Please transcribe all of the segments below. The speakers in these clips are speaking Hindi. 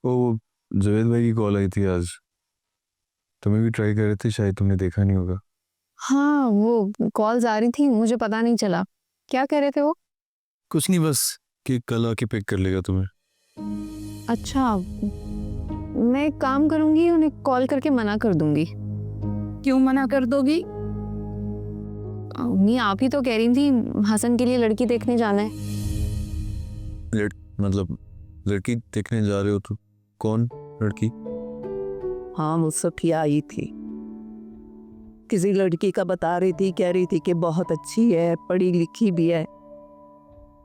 वो जुवेद भाई की कॉल आई थी आज। तुम्हें भी ट्राई कर रहे थे, शायद तुमने देखा नहीं होगा। हाँ, वो कॉल्स आ रही थी, मुझे पता नहीं चला। क्या कह रहे थे वो? कुछ नहीं, बस कि कल आके पिक कर लेगा तुम्हें। अच्छा, मैं एक काम करूंगी, उन्हें कॉल करके मना कर दूंगी। क्यों मना कर दोगी? अम्मी, आप ही तो कह रही थी हसन के लिए लड़की देखने जाना है। मतलब लड़की देखने जा रहे हो तो कौन लड़की? हाँ, वो सफिया आई थी, किसी लड़की का बता रही थी, कह रही थी कि बहुत अच्छी है, पढ़ी लिखी भी है,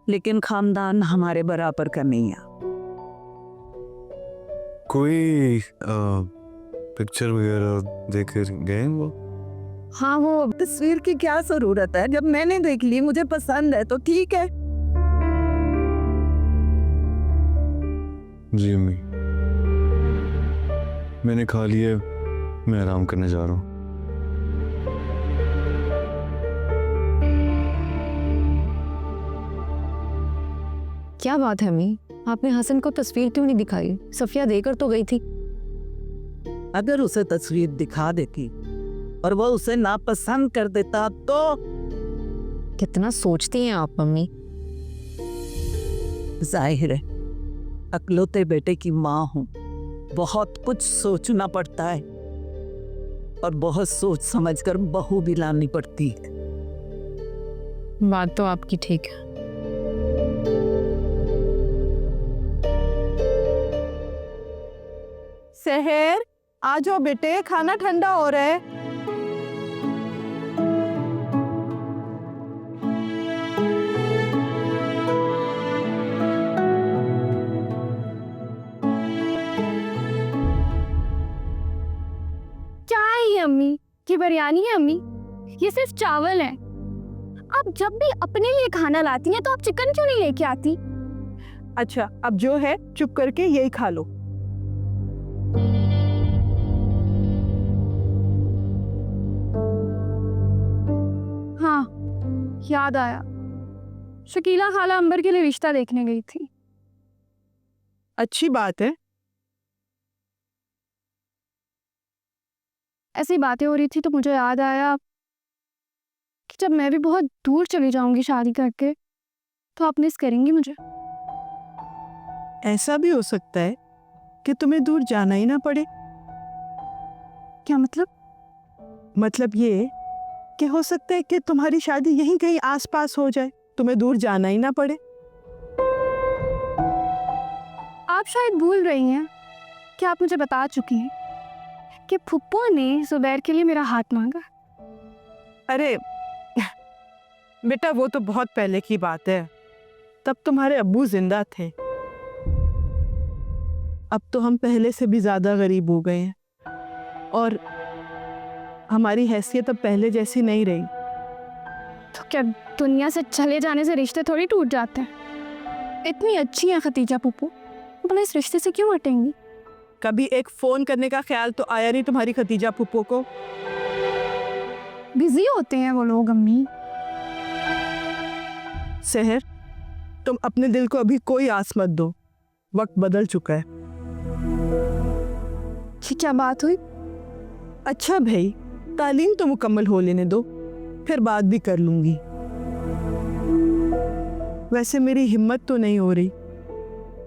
लेकिन खानदान हमारे बराबर का नहीं है। कोई पिक्चर वगैरह देख कर गए वो? हाँ, वो तस्वीर की क्या जरूरत है? जब मैंने देख ली, मुझे पसंद है तो ठीक है। जी अम्मी, मैंने खा लिया, मैं आराम करने जा रहा हूँ। क्या बात है अम्मी, आपने हसन को तस्वीर क्यों नहीं दिखाई? सफिया देकर तो गई थी। अगर उसे तस्वीर दिखा देती और वो उसे नापसंद कर देता तो? कितना सोचती हैं आप अम्मी। जाहिर है, अकलौते बेटे की माँ हूं, बहुत कुछ सोचना पड़ता है और बहुत सोच समझकर बहू भी लानी पड़ती है। बात तो आपकी ठीक है। सहर, आ जाओ बेटे, खाना ठंडा हो रहा है। क्या है ये अम्मी? ये बिरयानी है अम्मी? ये सिर्फ चावल है। आप जब भी अपने लिए खाना लाती हैं तो आप चिकन क्यों नहीं लेके आती? अच्छा, अब जो है चुप करके यही खा लो। हाँ, याद आया, शकीला खाला अंबर के लिए रिश्ता देखने गई थी। अच्छी बात है। ऐसी बातें हो रही थी तो मुझे याद आया कि जब मैं भी बहुत दूर चली जाऊंगी शादी करके तो आप मिस करेंगी मुझे। ऐसा भी हो सकता है कि तुम्हें दूर जाना ही ना पड़े। क्या मतलब? मतलब ये कि हो सकता है कि तुम्हारी शादी यहीं कहीं आसपास हो जाए, तुम्हें दूर जाना ही ना पड़े। आप शायद भूल रही हैं कि आप मुझे बता चुकी हैं कि फुप्पो ने जुबैर के लिए मेरा हाथ मांगा। अरे बेटा, वो तो बहुत पहले की बात है, तब तुम्हारे अब्बू जिंदा थे। अब तो हम पहले से भी ज्यादा गरीब हो गए हैं और हमारी हैसियत अब पहले जैसी नहीं रही। तो क्या दुनिया से चले जाने से रिश्ते थोड़ी टूट जाते हैं? इतनी अच्छी है खतीजा पुप्पू, भला इस रिश्ते से क्यों हटेंगी? कभी एक फोन करने का ख्याल तो आया नहीं तुम्हारी खतीजा पुप्पो को? बिजी होते हैं वो लोग अम्मी। सहर, तुम अपने दिल को अभी कोई आस मत दो, वक्त बदल चुका है। कि क्या बात हुई? अच्छा भाई, तालीम तो मुकम्मल हो लेने दो, फिर बात भी कर लूंगी। वैसे मेरी हिम्मत तो नहीं हो रही,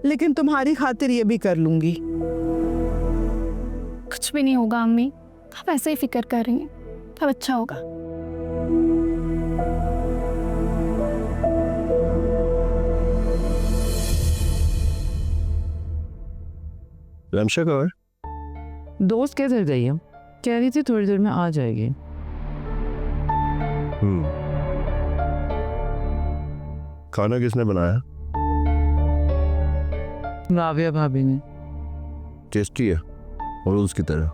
लेकिन तुम्हारी खातिर ये भी कर लूंगी। कुछ भी नहीं होगा अम्मी, आप ऐसे ही फिक्र कर रही हैं, अब अच्छा होगा। रमशा कहाँ है? दोस्त के घर गई है, कह रही थी थोड़ी देर में आ जाएगी। खाना किसने बनाया? राविया भाभी ने। टेस्टी है और उसकी तरह।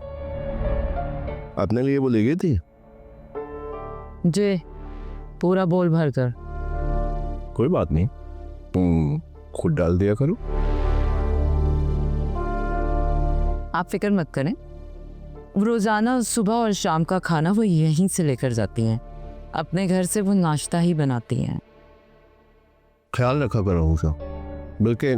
अपने लिए वो ले गई थी? जे पूरा बोल भर कर। कोई बात नहीं, तुम खुद डाल दिया करो। आप फिक्र मत करें, रोजाना सुबह और शाम का खाना वो यहीं से लेकर जाती हैं। अपने घर से वो नाश्ता ही बनाती हैं। ख्याल रखा करो उसका, बल्कि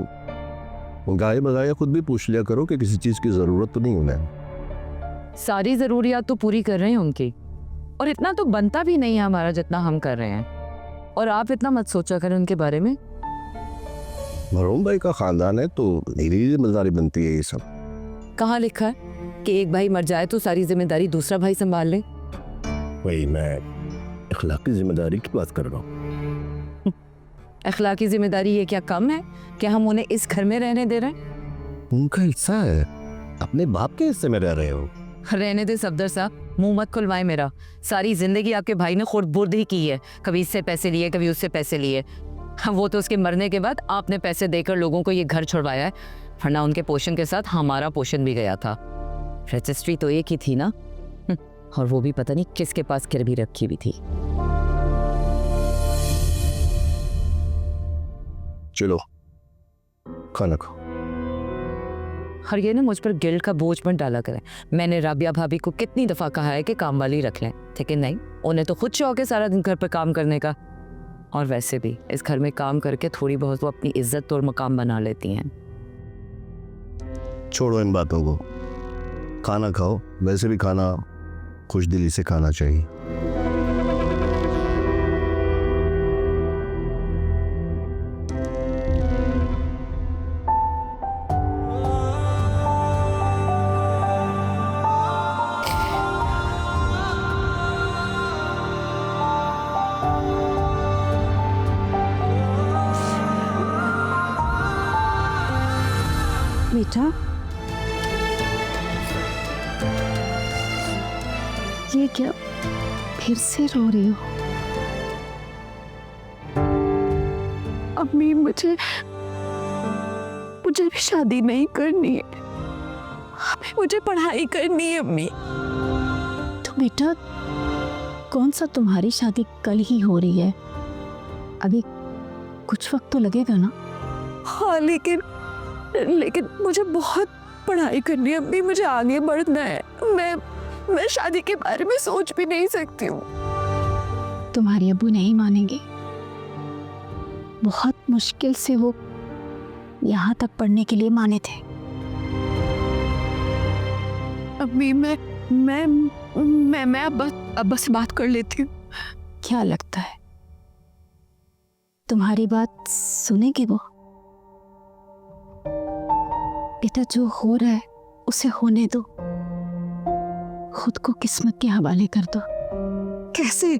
गाय बगाया खुद भी पूछ लिया करो कि किसी चीज की जरूरत तो नहीं उन्हें। सारी ज़रूरियात तो पूरी कर रहे हैं उनकी, और इतना तो बनता भी नहीं है हमारा जितना हम कर रहे हैं। और आप इतना मत सोचा करें उनके बारे में। मरहूम भाई का खानदान है तो मेरी जिम्मेदारी बनती है ये सब। कहाँ लिखा है कि एक भाई मर जाए तो सारी जिम्मेदारी दूसरा भाई संभाल ले? वही मैं अखलाकी जिम्मेदारी की बात कर रहा हूँ। अखलाकी जिम्मेदारी ये क्या कम है कि हम उन्हें इस घर में रहने दे रहे हैं? उनका हिस्सा है, अपने बाप के हिस्से में रह रहे हो। रहने दे सफदर साहब, मुंह मत खुलवाए मेरा। सारी जिंदगी आपके भाई ने खुर्द-बुर्द ही की है, कभी इससे पैसे लिए कभी उससे पैसे लिए। वो तो उसके मरने के बाद आपने पैसे देकर लोगों को ये घर छुड़वाया है, वरना उनके पोषण के साथ हमारा पोषण भी गया था। रजिस्ट्री तो एक ही थी ना, और वो भी पता नहीं किसके पास गिरवी रखी हुई थी। चलो खाना खाओ। और ये ना मुझ पर गिल्ट का बोझ मत डाला करें। मैंने राबिया भाभी को कितनी दफ़ा कहा है कि काम वाली रख लें, लेकिन नहीं, उन्हें तो खुद शौक है सारा दिन घर पर काम करने का। और वैसे भी इस घर में काम करके थोड़ी बहुत वो अपनी इज्जत और मकाम बना लेती हैं। छोड़ो इन बातों को, खाना खाओ। वैसे भी खाना खुश दिली से खाना चाहिए। बेटा, ये क्या फिर से रो रही हो? अम्मी मुझे भी शादी नहीं करनी है, अभी मुझे पढ़ाई करनी है अम्मी। तो बेटा, कौन सा तुम्हारी शादी कल ही हो रही है? अभी कुछ वक्त तो लगेगा ना। हाँ लेकिन मुझे बहुत पढ़ाई करनी है अम्मी, मुझे आगे बढ़ना है। मैं शादी के बारे में सोच भी नहीं सकती हूँ। तुम्हारे अब्बू नहीं मानेंगे। बहुत मुश्किल से वो यहाँ तक पढ़ने के लिए माने थे। अम्मी मैं अब बस बात कर लेती हूँ। क्या लगता है तुम्हारी बात सुनेंगे वो? बेटा, जो हो रहा है उसे होने दो, खुद को किस्मत के हवाले कर दो। कैसे?